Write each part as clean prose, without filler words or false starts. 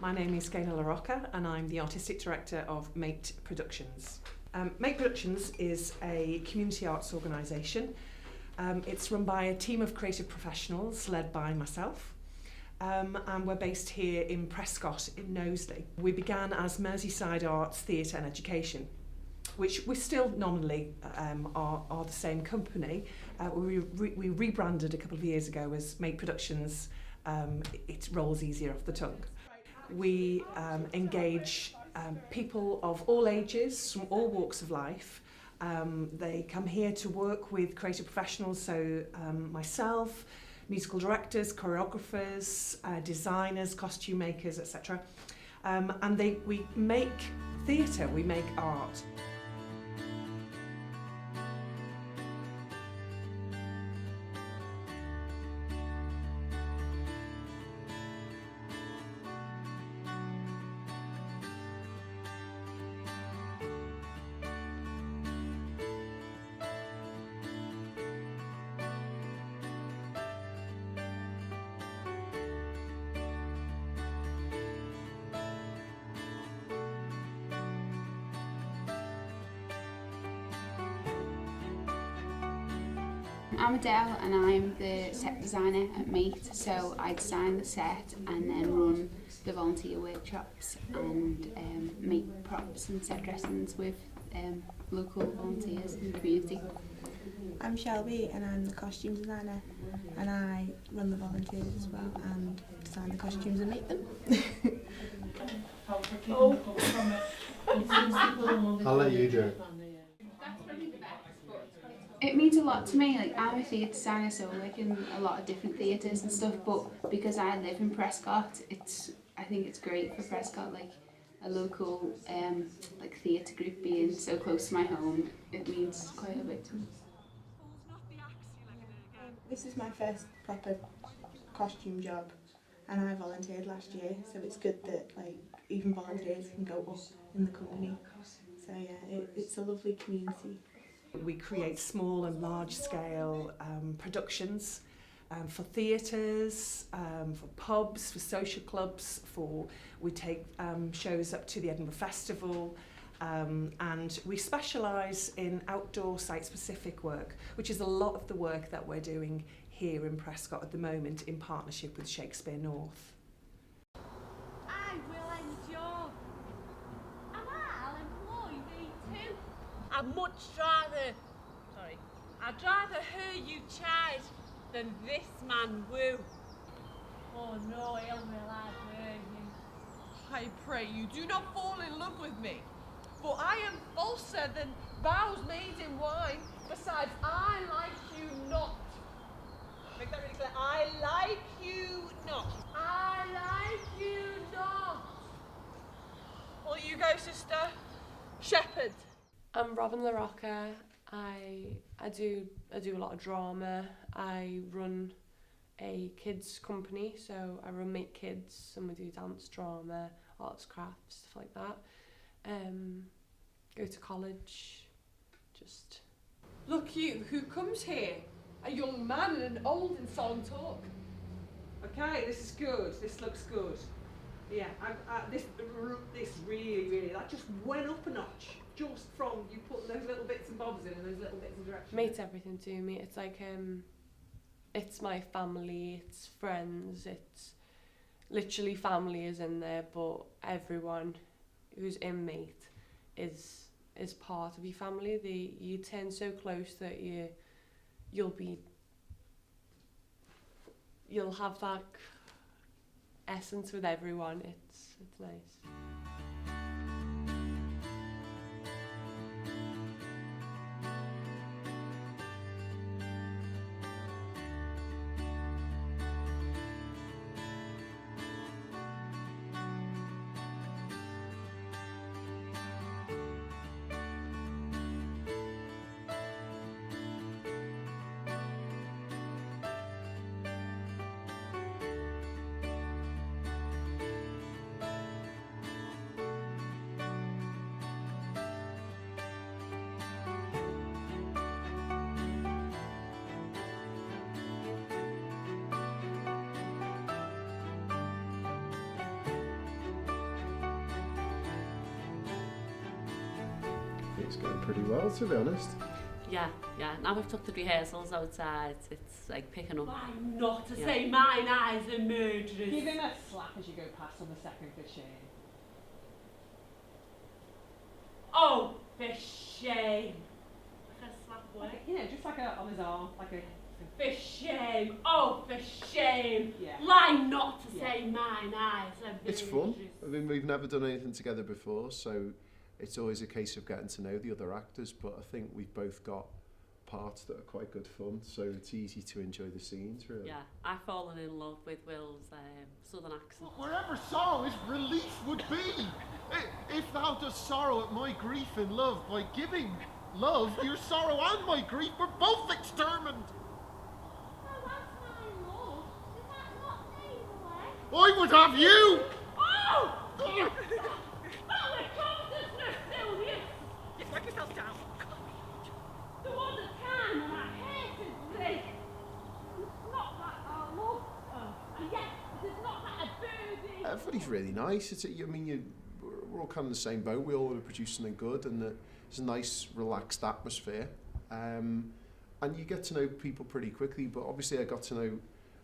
My name is Gaynor LaRocca and I'm the Artistic Director of Mate Productions. Mate Productions is a community arts organisation. It's run by a team of creative professionals led by myself. And we're based here in Prescott in Knowsley. We began as Merseyside Arts, Theatre and Education, which we still nominally are the same company. We rebranded a couple of years ago as Mate Productions. It rolls easier off the tongue. We engage people of all ages, from all walks of life. They come here to work with creative professionals, so myself, musical directors, choreographers, designers, costume makers, etc. And we make theatre, we make art. I'm Adele and I'm the set designer at Mate, so I design the set and then run the volunteer workshops and make props and set dressings with local volunteers in the community. I'm Shelby and I'm the costume designer, and I run the volunteers as well and design the costumes and make them. I'll let you do it. It means a lot to me. Like, I'm a theatre designer, so I work in a lot of different theatres and stuff, but because I live in Prescott, I think it's great for Prescott, like a local like theatre group being so close to my home. It means quite a bit to me. This is my first proper costume job, and I volunteered last year, so it's good that like even volunteers can go up in the company. So yeah, it's a lovely community. We create small and large scale productions for theatres, for pubs, for social clubs, we take shows up to the Edinburgh Festival, and we specialise in outdoor site-specific work, which is a lot of the work that we're doing here in Prescott at the moment in partnership with Shakespeare North. I will endure, and I'll employ thee too. I'd rather her you chide than this man woo. Oh no, ill will I bear you. I pray you do not fall in love with me, for I am falser than vows made in wine. Besides, I like you not. Make that really clear. I like you not. I like you not. Will you go, sister? Shepherd. I'm Robin LaRocca. I do a lot of drama. I run a kids company, so I run Make Kids, and we do dance, drama, arts, crafts, stuff like that. Go to college, just... Look you, who comes here? A young man and an old in solemn talk. Okay, this is good. This looks good. Yeah, this really, that just went up a notch. Just from you put those little bits and bobs in and those little bits of direction. Mate's everything to me. It's like, it's my family, it's friends, it's literally family is in there, but everyone who's in Mate is part of your family. You turn so close that you'll have that essence with everyone. It's nice. it's going pretty well, to be honest. Yeah. Now we've took the rehearsals outside, it's like picking up. Why not to say mine eyes are murderers? Give him a slap as you go past on the second for shame. Oh, for shame. Like a slap away. You know, just like on his arm, like a... For shame. Oh, for shame. Yeah. Lie not to say mine eyes are murderers. It's fun. I mean, we've never done anything together before, so it's always a case of getting to know the other actors, but I think we've both got parts that are quite good fun, so it's easy to enjoy the scenes, really. Yeah, I've fallen in love with Will's southern accent. Wherever sorrow is relief would be. If thou dost sorrow at my grief in love, by giving love, your sorrow and my grief were both extermined. I would have you! Oh! That covetousness, Sylvius! Yes, wipe yourself down. There was a time when I hated thee. It's not that I love her, and yet it is not that I do thee. Everybody's really nice. We're all kind of in the same boat. We all want to produce something good, and it's a nice, relaxed atmosphere. And you get to know people pretty quickly, but obviously I got to know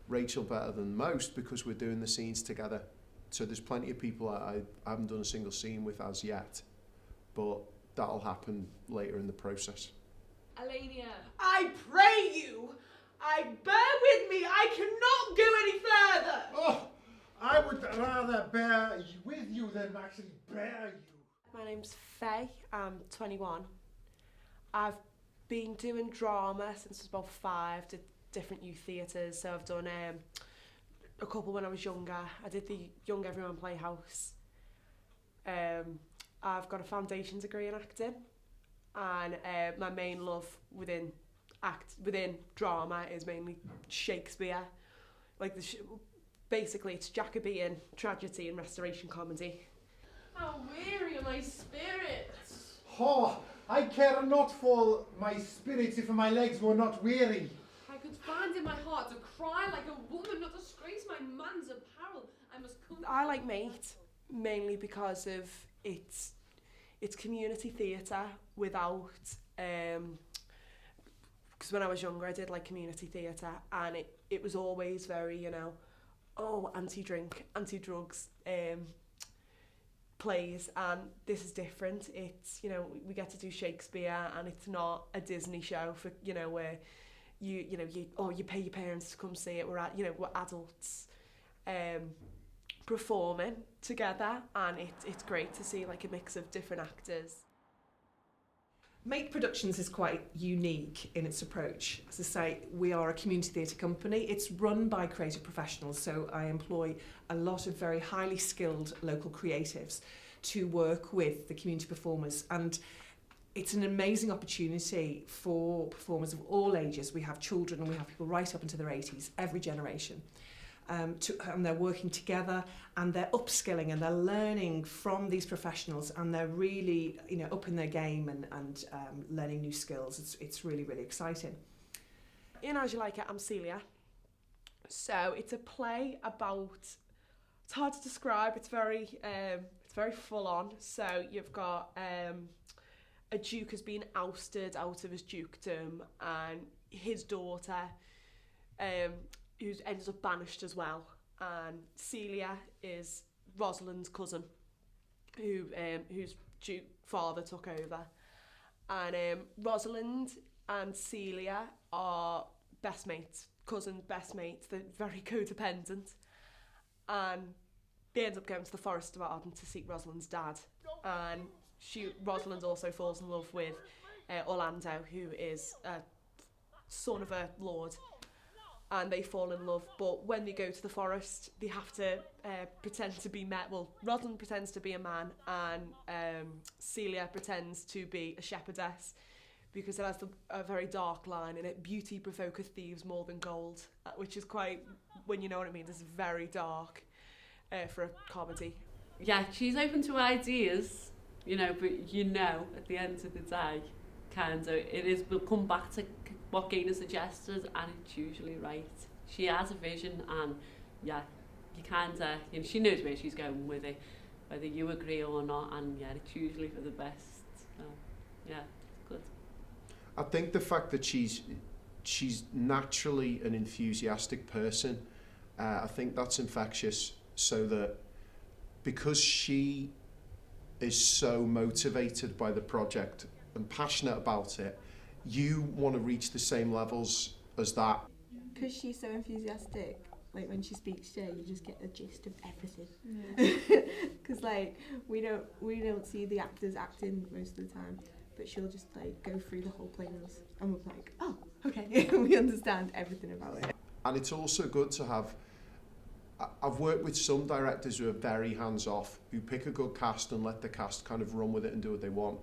Rachel better than most because we're doing the scenes together. So there's plenty of people I haven't done a single scene with as yet, but that'll happen later in the process. Alania. I pray you, bear with me. I cannot go any further. Oh, I would rather bear with you than actually bear you. My name's Faye, I'm 21. I've been doing drama since I was about 5, did different youth theatres, so I've done a couple when I was younger. I did the Young Everyman Playhouse. I've got a foundation degree in acting, and my main love within drama is mainly Shakespeare. Like basically it's Jacobean tragedy and restoration comedy. How weary are my spirits. Oh, I care not for my spirits if my legs were not weary. I could find in my heart to cry like a woman, not disgrace my man's apparel. I must come. I like Mate mainly because of its community theatre without because when I was younger I did like community theatre, and it was always very, anti-drink, anti-drugs plays, and this is different. It's, we get to do Shakespeare, and it's not a Disney show for, where you pay your parents to come see it. We're adults performing together, and it's great to see like a mix of different actors. Mate Productions is quite unique in its approach. As I say, we are a community theatre company. It's run by creative professionals, so I employ a lot of very highly skilled local creatives to work with the community performers, and it's an amazing opportunity for performers of all ages. We have children and we have people right up into their 80s, every generation. And they're working together, and they're upskilling and they're learning from these professionals, and they're really upping their game and learning new skills. It's really, really exciting. In As You Like It, I'm Celia. So it's a play about, it's hard to describe, it's very full on. So you've got a duke has been ousted out of his dukedom, and his daughter who ends up banished as well, and Celia is Rosalind's cousin whose duke father took over, and Rosalind and Celia are best mates, best mates. They're very codependent, and they end up going to the Forest of Arden to seek Rosalind's dad, and Rosalind also falls in love with Orlando, who is a son of a lord, and they fall in love. But when they go to the forest, they have to pretend to be Rosalind pretends to be a man, and Celia pretends to be a shepherdess, because it has a very dark line in it: beauty provoketh thieves more than gold, which is quite, when you know what I mean, it's very dark for a comedy. Yeah, she's open to ideas, but at the end of the day, we'll come back to what Gaynor suggested, and it's usually right. She has a vision, and she knows where she's going with it, whether you agree or not, and it's usually for the best. Yeah, good. I think the fact that she's naturally an enthusiastic person, I think that's infectious, so that because she is so motivated by the project and passionate about it, you want to reach the same levels as that. Because she's so enthusiastic, like when she speaks to you just get the gist of everything. Because like we don't see the actors acting most of the time, but she'll just like go through the whole play with us, and we're like, oh, okay, we understand everything about it. And it's also good to have. I've worked with some directors who are very hands-off, who pick a good cast and let the cast kind of run with it and do what they want.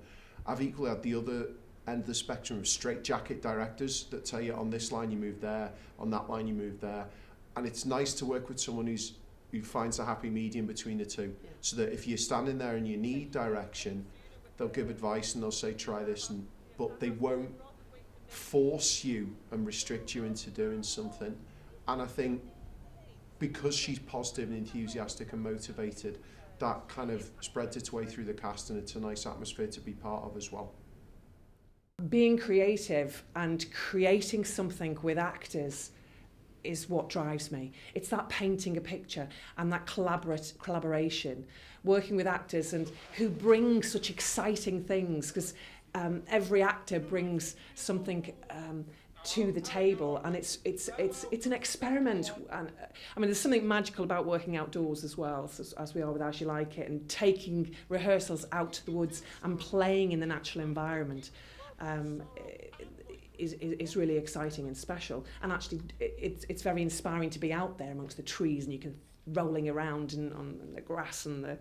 I've equally had the other end of the spectrum of straitjacket directors that tell you on this line you move there, on that line you move there. And it's nice to work with someone who finds a happy medium between the two, so that if you're standing there and you need direction, they'll give advice and they'll say try this, but they won't force you and restrict you into doing something. And I think because she's positive and enthusiastic and motivated, that kind of spreads its way through the cast, and it's a nice atmosphere to be part of as well. Being creative and creating something with actors is what drives me. It's that painting a picture and that collaboration, working with actors and who bring such exciting things, because every actor brings something to the table, and it's an experiment. And I mean, there's something magical about working outdoors as well, as we are with As You Like It, and taking rehearsals out to the woods and playing in the natural environment. Is really exciting and special, and actually it's very inspiring to be out there amongst the trees, and you can rolling around on the grass and the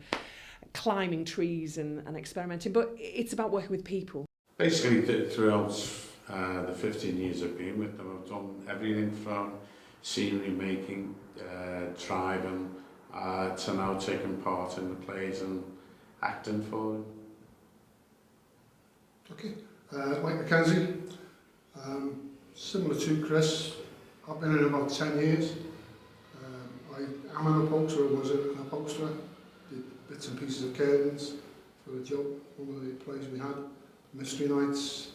climbing trees and experimenting, but it's about working with people. Basically throughout the 15 years I've been with them, I've done everything from scenery making, driving, to now taking part in the plays and acting for them. Okay, Mike Mackenzie. Similar to Chris, I've been in about 10 years. I am an upholsterer, was an upholsterer, did bits and pieces of curtains for a job, one of the plays we had, Mystery Nights,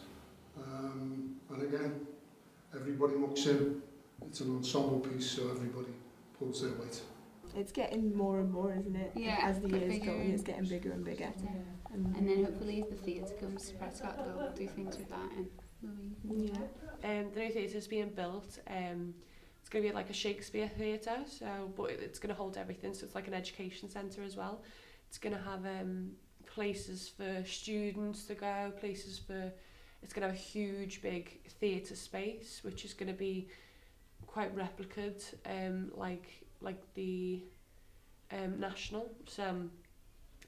and again, everybody mucks in. It's an ensemble piece, so everybody pulls their weight. It's getting more and more, isn't it? Yeah, as the years bigger go on, it's getting bigger and bigger. Yeah. And then hopefully if the theatre comes to Prescott, they'll do things with that. And the new theatre's being built. It's going to be like a Shakespeare theatre, but it's going to hold everything. So it's like an education centre as well. It's going to have places for students to go, it's going to have a huge big theatre space, which is going to be quite replicated, like the National. So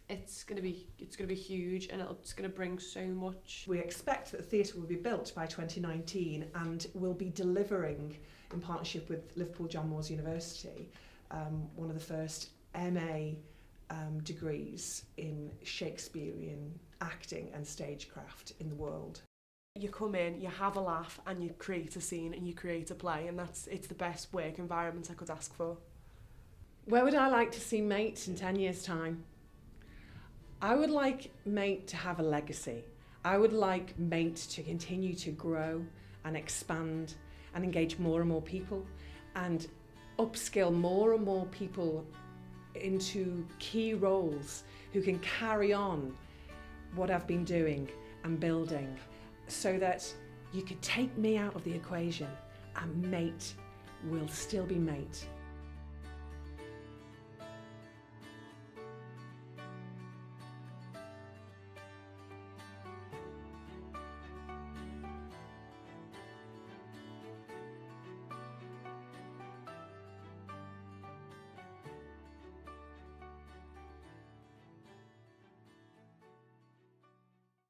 it's going to be huge, and it's going to bring so much. We expect that the theatre will be built by 2019 and will be delivering, in partnership with Liverpool John Moores University, one of the first MA degrees in Shakespearean acting and stagecraft in the world. You come in, you have a laugh, and you create a scene and you create a play, and it's the best work environment I could ask for. Where would I like to see Mate in 10 years' time? I would like Mate to have a legacy. I would like Mate to continue to grow and expand and engage more and more people and upskill more and more people into key roles who can carry on what I've been doing and building, so that you could take me out of the equation and Mate will still be Mate.